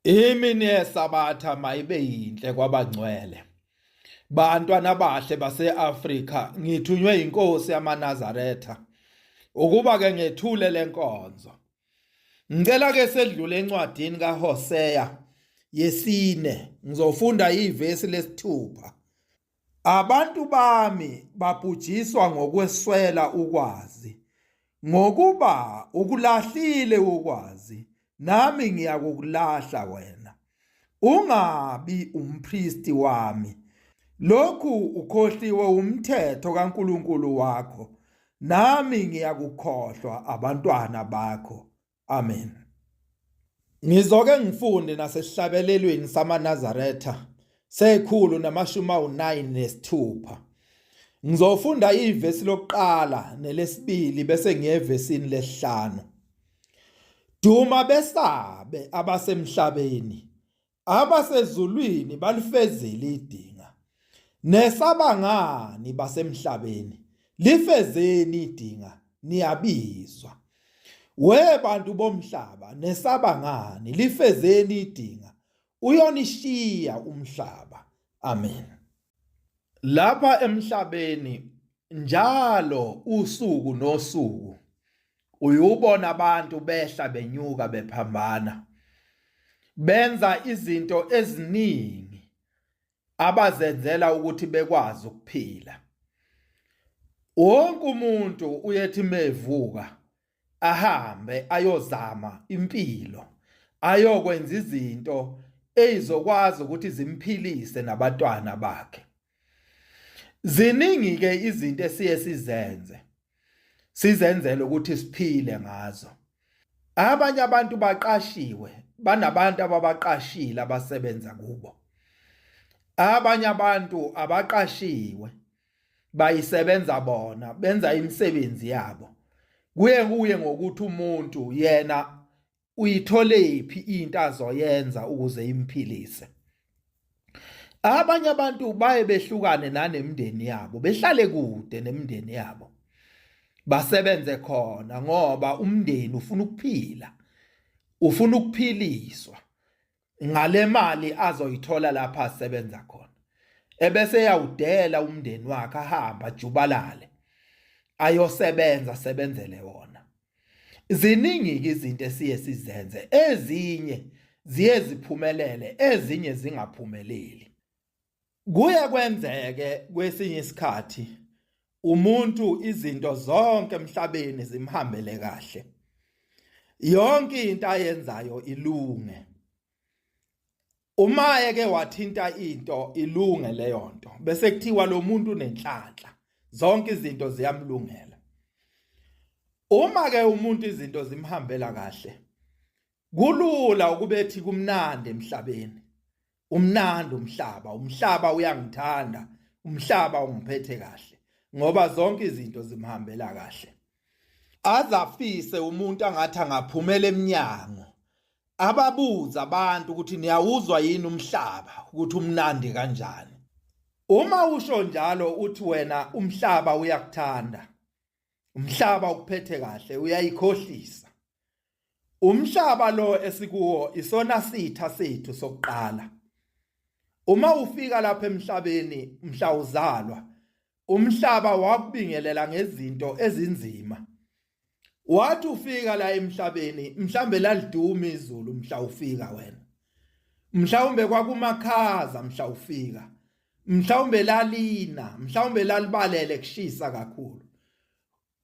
Imini yeSabatha mayibe yinhle kwabangcwele. Bantwana bahle base-Afrika, ngithunywe inkosi yamaNazaretha ukuba ke ngethule lenkonzo. Ngicela ke sedlule encwadini kaHoseya yesine, ngizofunda ivesi lesithupha. Abantu bami babhujiswa ngokweswela ukwazi, ngokuba ukulahlile ukwazi, nami ngiyakukulahla wena. Ungabi umpristi wami. Lokhu ukhohliwe umthetho kaNkulunkulu wakho, nami ngiyakukhohlwa abantwana bakho. Amen. Ngizoke ngifunde nasesihlabelelweni samaNazaretha sekhulu nama-96. Ngizofunda ivesi lokuqala nelesibili bese ngiyevesini lesihlanu. Duma besabe abasemhlabeni, abasezulwini balifezile idinga. Nesabangani basemhlabeni, lifezeni idinga, niyabizwa. We bantu bomhlaba, nesabangani, lifezeni idinga, uyonishiya umhlaba. Amen. Lapha emhlabeni, njalo usuku nosuku, uyubona abantu behla benyuka bephambana. Benza izinto eziningi abazenzela ukuthi bekwazi ukuphila. Wonke umuntu uyethi mevuka ahambe ayozama impilo, ayokwenza izinto ezizokwazi ukuthi zimphilise nabantwana bakhe. Ziningi ke izinto esiye sizenzele ukuthi siphile ngazo. Abanye abantu baqashiwe, banabantu ababaqashile abasebenza kubo. Abanye abantu abaqashiwe, bayisebenza bona, benza imisebenzi yabo. Kuye ngokuthi umuntu yena uyitholephi into azoyenza ukuze imphilise. Abanye abantu baye behlukane nanemndeni yabo, behlale kude nemndeni yabo, basebenze khona ngoba umndeni ufuna ukuphila, ufuna ukuphiliswa ngale mali azoyithola lapha asebenza khona. Ebese yawudela umndeni wakhe ahamba ajubalale ayosebenza sebenzele wona. Ziningi izinto esiye sizenze, ezinye ziye ziphumelele, ezinye zingaphumeleli. Kuye kwenzeke kwesinye isikhathi umuntu izinto zonke emhlabeni zimhambele kahle, yonke into ayenzayo ilunge. Uma eke wathinta into ilunge leyo nto, bese kuthiwa lo muntu unenhlanhla, zonke izinto ziyamlungela. Uma ke umuntu izinto zimhambela kahle, kulula ukubethi kumnandi emhlabeni. Umnandi umhlaba uyangithanda, umhlaba ungiphethe kahle, ngoba zonke izinto zimhambela kahle. Azafise umuntu angathi angaphumela eminyango, ababuza abantu ukuthi niyawuzwa yini umhlaba ukuthi umnandi kanjani. Uma usho njalo uthi wena umhlaba uyakuthanda, umhlaba ukuphethe kahle, uyayikhohlisa. Umhlaba lo esikuwo isona sitha sethu sokuqala. Uma ufika lapha emhlabeni mhla uzalwa, umhlaba wakubingelela ngezinto ezinzima. Wathi ufika la emhlabeni, mhlambe laliduma izulu mhla ufika wena. Mhlawumbe kwakumakhaza mhla ufika. Mhlawumbe lalina, mhlawumbe lalibalele kushisa kakhulu.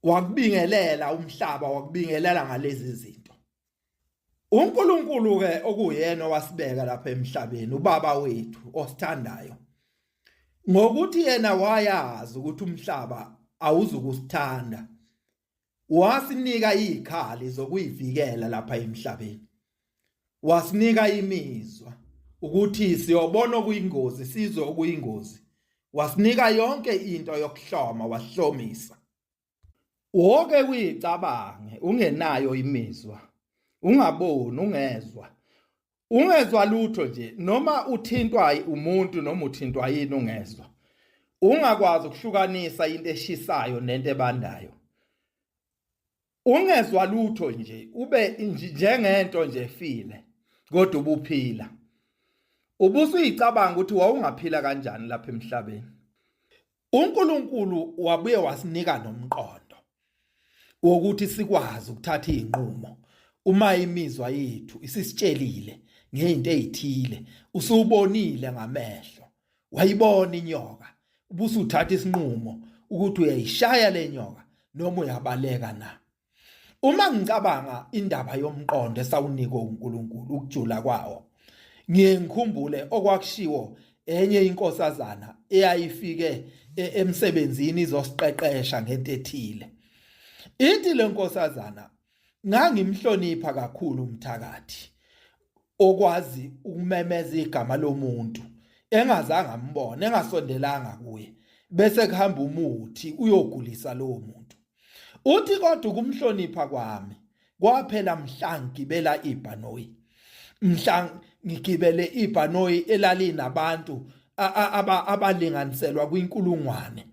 Wakubingelela umhlaba, wakubingelela ngalezi zinto. uNkulunkulu ke okuyena wasibeka lapha emhlabeni, ubaba wethu osithandayo, ngokuthi yena wayazi ukuthi umhlaba awuzukusithanda, wasinika izikhali zokuyivikela lapha emhlabeni. Wasinika imizwa ukuthi siyobona okuyingozi sizwe okuyingozi. Wasinika yonke into yokuhloma, wasihlomisa. Wonke kuyicabange ungenayo imizwa, ungaboni, ungezwa lutho nje, noma uthintwa umuntu noma uthintwa yini ungezwa. Ungakwazi ukuhlukanisa into eshisayo nento ebandayo. Ungezwa lutho nje, ube njengento nje efile. kodwa ubuphila. Ubusuyicabanga ukuthi wawungaphila kanjani lapha emhlabeni. uNkulunkulu wabuye wasinika nomqondo wokuthi sikwazi ukuthatha izinqumo uma imizwa yethu isisitshelile ngezinto ezithile, usubonile ngamehlo, wayibona inyoka, ubusuthatha isinqumo ukuthi uyayishaya le nyoka noma uyabaleka na. Uma ngicabanga indaba yomqondo esawunikwa uNkulunkulu ukujula kwawo, ngikhumbule okwakushiwo enye inkosazana eyayifike emsebenzini izosiqeqesha ngento ethile. Ithi le nkosazana ngangimhlonipha kakhulu umthakathi okwazi ukumemeza igama lomuntu engazange ambone, engasondelanga kuye, bese kuhamba umuthi uyogulisa lowo muntu. Uthi kodwa ukumhlonipha kwami kwaphela mhla ngigibela ibhanoyi, mhla ngigibele ibhanoyi elalinabantu abalinganiselwa kwinkulungwane,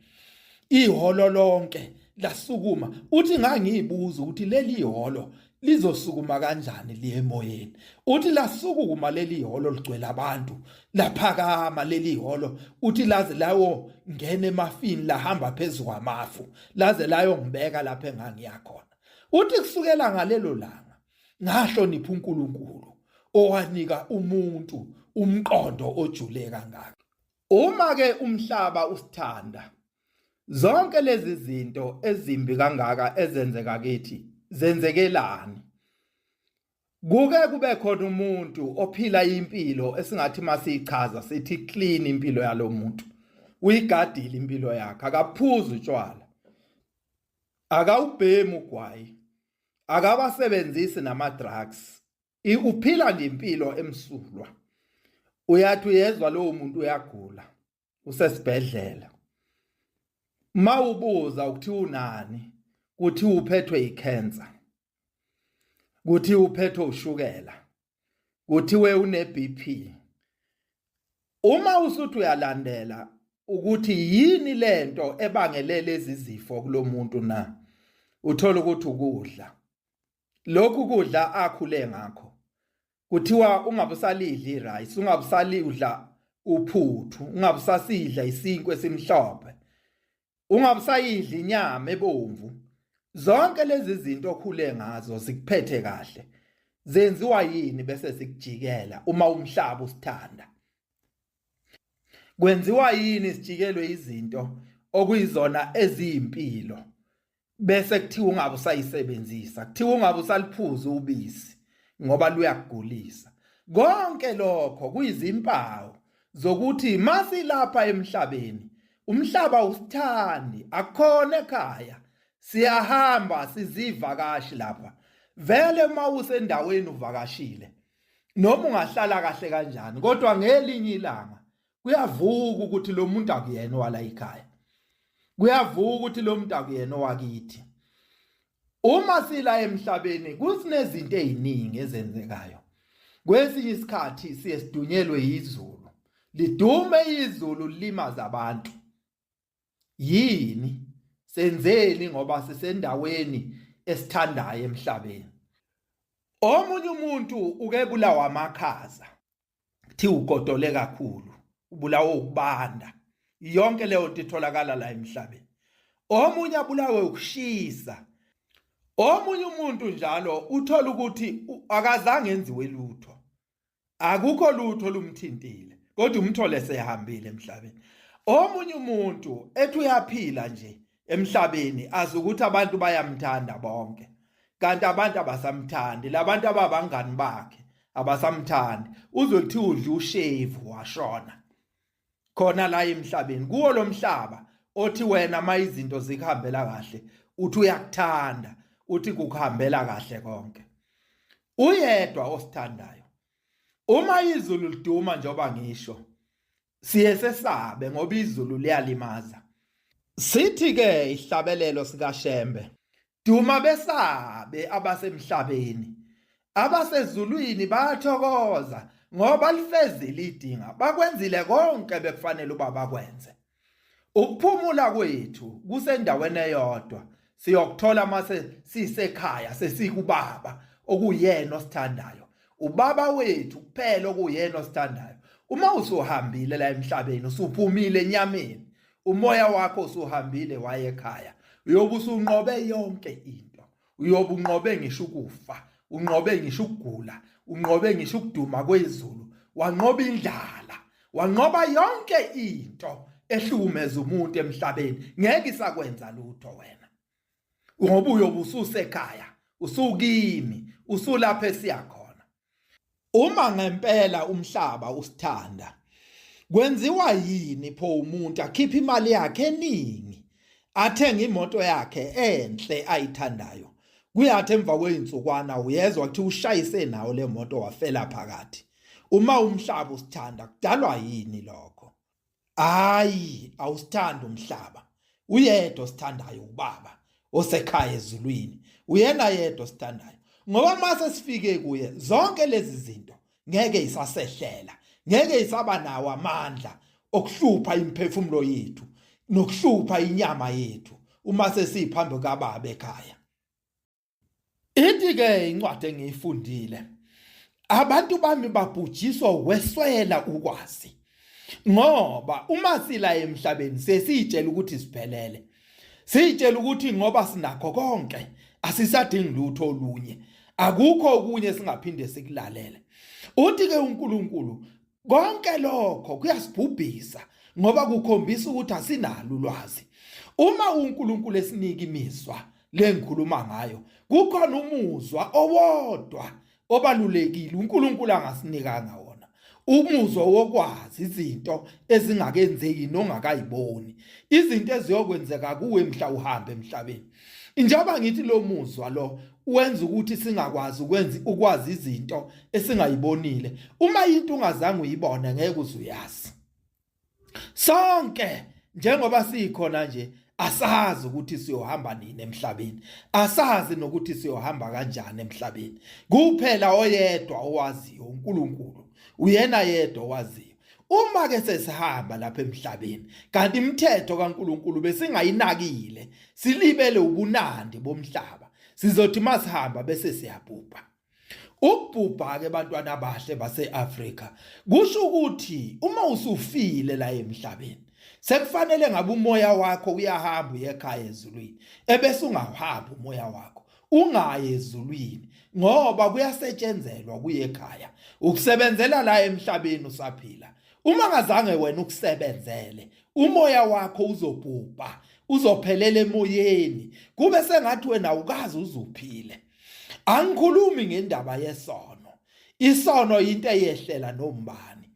ihholo lonke lasukuma. Uthi ngangiyibuza ukuthi leli ihholo lizosukuma kanjani liye emoyeni. Uthi lasukuma leli ihholo ligcwele abantu, laphakama leli ihholo, uthi laze lawo ngene emafini lahamba phezulu kwamafu, laze layo ngibeka lapha engangiya khona. Uthi kusukela ngalelo langa ngahlonipha uNkulunkulu owanika umuntu umqondo ojule kangaka. Uma ke umhlaba usithanda, zonke lezi zinto ezimbi kangaka ezenzeka kithi zenzekelani. Kuke kube khona umuntu ophila impilo esingathi masiyichaza sithi clean impilo yalo muntu. Uyigadile impilo yakhe, akaphuza utshwala, akawubhemi ugwayi, akabasebenzisi nama drugs. Uphila nje impilo emsulwa. Uyathi uyezwa lowo muntu uyagula, usesibhedlela. Mawubuza ukuthi unani, kuthi uphethwe icancer, kuthi uphethwe ushukela, kuthi we une BP. Uma usuthi uyalandela ukuthi yini lento ebangele lezi zifo kulomuntu na, uthola ukuthi ukudla. Lokhu kudla akhule ngakho. Kuthiwa ungabusalidla irice, ungabusalidla uphuthu, ungabusasidla isinkwe esimhlophe, ungabusayidla inyama ebomvu. Zonke lezi zinto okhule ngazo zikuphethe kahle. Zenziwa yini bese sikujikela uma umhlaba usithanda? Kwenziwa yini sijikelwe izinto okuyizona eziyimpilo bese kuthiwa ungabusayisebenzisa, kuthiwa ungabusaliphuza ubisi ngoba luyakugulisa? Konke lokho kuyizimpawu zokuthi masilapha emhlabeni, umhlaba usithandi, akukhona ekhaya, siyahamba sizivakashi lapha. Vele uma usendaweni uvakashile noma ungahlala kahle kanjani, kodwa ngelinye ilanga kuyavuka ukuthi lo muntu akuyena wala ekhaya, kuyavuka ukuthi lo muntu akuyena wakithi. Uma sila emhlabeni kusinezinto eziningi ezenzekayo. Kwesinye isikhathi siye sidunyelwe izulu, lidume izulu limaza abantu. Yini senzeni ngoba sisendaweni esithandayo emhlabeni? Omunye umuntu ukebulawa amakhaza, kuthi ugodole kakhulu, ubulawa ukubanda, yonke leyo nto itholakala la emhlabeni. Omunye abulawe ukushisa. Omunye umuntu njalo uthola ukuthi akazange enziwe lutho, akukho lutho lumthintile, kodwa umthole sehambile emhlabeni. Omunye umuntu ethi uyaphila nje emhlabeni azi ukuthi abantu bayamthanda bonke, kanti abantu abasamthandi. Labantu ababangani bakhe abasamthandi. Uzwe kuthi udla ushevu washona khona la emhlabeni. Kuwo lo mhlaba othi wena ma izinto zikuhambela kahle uthi uyakuthanda, uthi kukuhambela kahle konke. Uyedwa osithandayo. Uma izulu liduma njengoba ngisho, siye sesabe ngoba izulu liyalimaza. Sithi ke ihlabelelo sikaShembe, duma besabe abasemhlabeni, abasezulwini bayathokoza ngoba lifezile idinga, bakwenzile konke bekufanele uba bakwenze. Ukuphumula kwethu kusendaweni eyodwa, siyokuthola mase sisekhaya sesikubaba okuyena osithandayo. ubaba wethu kuphela okuyena osithandayo. Uma usuhambile la emhlabeni usuphumile enyameni, umoya wakho usuhambile waye ekhaya, uyobe usunqobe yonke into. Uyobe unqobe ngisho ukufa, unqobe ngisho ukugula, unqobe ngisho ukuduma kwezulu, wanqoba indlala, wanqoba yonke into ehlukumeza umuntu emhlabeni. Ngeke isakwenza lutho wena, ngoba uyobe ususekhaya, usukimi, usulapha esiyakhona. Uma ngempela umhlaba usithanda, kwenziwa yini pho umuntu akhipha imali yakhe eningi athenga imoto yakhe enhle ayithandayo, kuyathi emva kweinsukwana uyezwa ukuthi ushayise nawo le moto wafela phakathi? Uma umhlaba usithanda kudalwa yini lokho? Hayi, awusithanda umhlaba. Uyedwa osithandayo ubaba osekhaya ezulwini, uyena yedwa osithandayo. Ngoba mase sifike kuye zonke lezi zinto ngeke isasehlela, ngeke isaba nawo amandla okuhlupha imphefumulo yethu nokuhlupha inyama yethu uma sesiphambi kababa ekhaya. Ithi-ke incwadi engiyifundile, abantu bami babhujiswa ukweswela ukwazi. Ngoba uma sila emhlabeni sesitshela ukuthi siphelele, sitshela ukuthi ngoba sinakho konke asisadingi lutho olunye, akukho okunye singaphinde sikulalele. Uthi-ke uNkulunkulu konke lokho kuyasibhubhisa ngoba kukhombisa ukuthi asinalo ulwazi. Uma uNkulunkulu esinika imizwa le ngikhuluma ngayo, kukhona umuzwa owodwa obalulekile uNkulunkulu angasinikanga wona, umuzwa wokwazi izinto ezingakenzeki nongakayiboni, izinto eziyokwenzeka kuwe mhla uhamba emhlabeni. Njengoba ngithi lo muzwa lo wenza ukuthi singakwazi ukwazi izinto esingayibonile. Uma into ungazange uyibone ngeke uzuyazi. Sonke njengoba sikhona nje asazi ukuthi siyohamba nini emhlabeni, asazi nokuthi siyohamba kanjani emhlabeni. Kuphela oyedwa owaziyo, uNkulunkulu, uyena yedwa owaziyo. Uma ke sesihamba lapha emhlabeni kanti imithetho kaNkulunkulu besingayinakile, silibele ubunandi bomhlaba, sizothi masihamba bese siyabhubha. Ukubhubha ke bantwana abahle base-Afrika kusho ukuthi uma usufile la emhlabeni sekufanele ngabe umoya wakho uyahamba uyekhaya ezulwini, ebese ungahamba umoya wakho ungaye ezulwini ngoba kuyasetshenzelwa kuye ekhaya. Ukusebenzela la emhlabeni usaphila. Uma ngazange wena ukusebenzele, umoya wakho uzobhubha, uzophelela emoyeni, kube sengathi wena ukazi uzuphile. Angikhulumi ngendaba yesono. Isono into eyehlela nombani.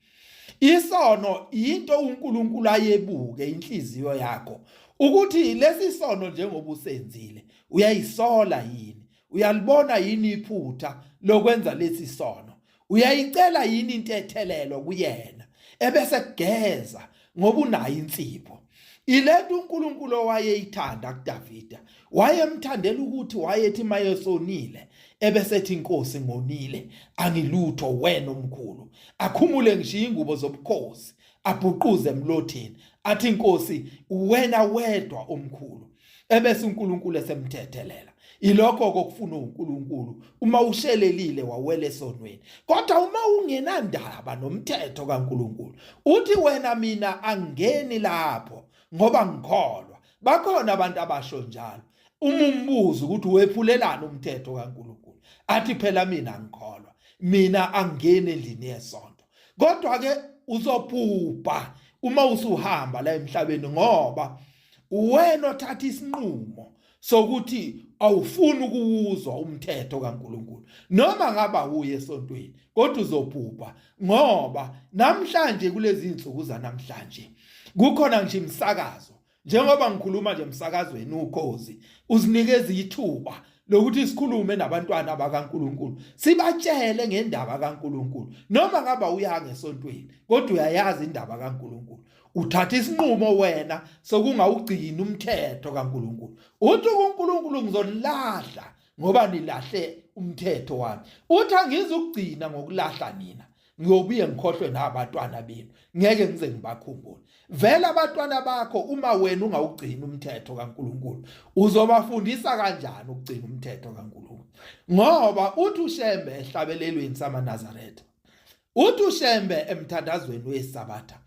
Isono into uNkulunkulu ayebuke inhliziyo yakho ukuthi lesi sono njengoba usenzile uyayisola yini, uyalibona yini iphutha lokwenza lesi sono, uyayicela yini intethelelo kuyena, ebese kugeza ngoba unayo insipho. Ilethu uNkulunkulu owayeyithanda kuDavida, wayemthandela ukuthi wayethi mayesonile ebesethi inkosi ngonile, angilutho wena omkhulu, akhumule ngisho ingubo zobukhosi, abhuquze emlotheni, athi inkosi wena wedwa omkhulu, ebese uNkulunkulu esemthethelela. Ilokho kokufuna uNkulunkulu uma ushelelile wawele esonweni. Kodwa uma ungenandaba nomthetho kaNkulunkulu, uthi wena mina angeni lapho ngoba ngikholwa. Bakhona abantu abasho njalo. Uma umbuzo ukuthi wephulelana umthetho kaNkulunkulu, athi phela mina ngikholwa, mina angeni endlini yesonto. Kodwa ke uzobhubha uma usuhamba la emhlabeni ngoba wena othatha isinqumo sokuthi awufuni ukuwuzwa umthetho kaNkulunkulu noma ngaba uye esontweni, kodwa uzobhubha ngoba namhlanje kulezi insuku zanamhlanje kukhona nje imsakazo. Njengoba ngikhuluma nje emsakazweni ukhozi usinikeza ithuba lokuthi sikhulume nabantwana bakaNkulunkulu, sibatshele ngendaba kaNkulunkulu noma ngaba uya ngesontweni kodwa uyayazi indaba kaNkulunkulu. Uthatha isinqumo wena sokungawugcina umthetho kaNkulunkulu. Uthi uNkulunkulu ngizolahla ngoba nilahle umthetho wami. Uthi angizukugcina ngokulahla nina, ngiyobuye ngikhohlwe nabantwana benu, ngeke ngize ngibakhumbule. Vele abantwana bakho uma wena ungawugcina umthetho kaNkulunkulu uzobafundisa kanjani ukugcina umthetho kaNkulunkulu? Ngoba uthi uShembe ehlabelelweni samaNazaretha, uthi uShembe emthandazweni weSabatha,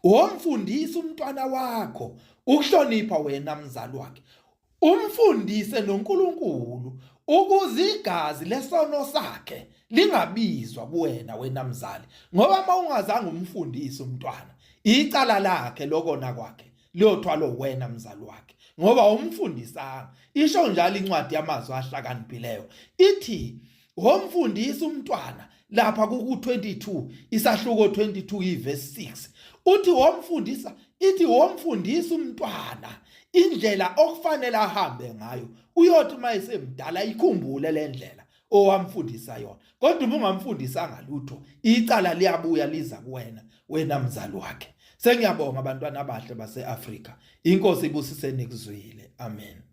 womfundisa umntwana wakho ukuhlonipha wena mzali wakhe, umfundise noNkulunkulu ukuze igazi lesono sakhe lingabizwa kuwena wena mzali. Ngoba uma ungazange umfundise umntwana, icala lakhe lokona kwakhe liyothwalo wena mzali wakhe, ngoba umfundisanga. Isho njalo incwadi yamazwi ahlakaniphileyo ithi, womfundisa umntwana, lapha ku-22 isahluko 22 iverse 6, uthi womfundisa umntwana indlela okufanele ahambe ngayo, uyothi uma esemdala ikhumbule le ndlela owamfundisa yona. Kodwa uma ungamfundisanga lutho, icala liyabuya liza kuwena wena mzali wakhe. Sengiyabonga abantwana abahle base-Afrika. Inkosi ibusise nikuzwile. Amen.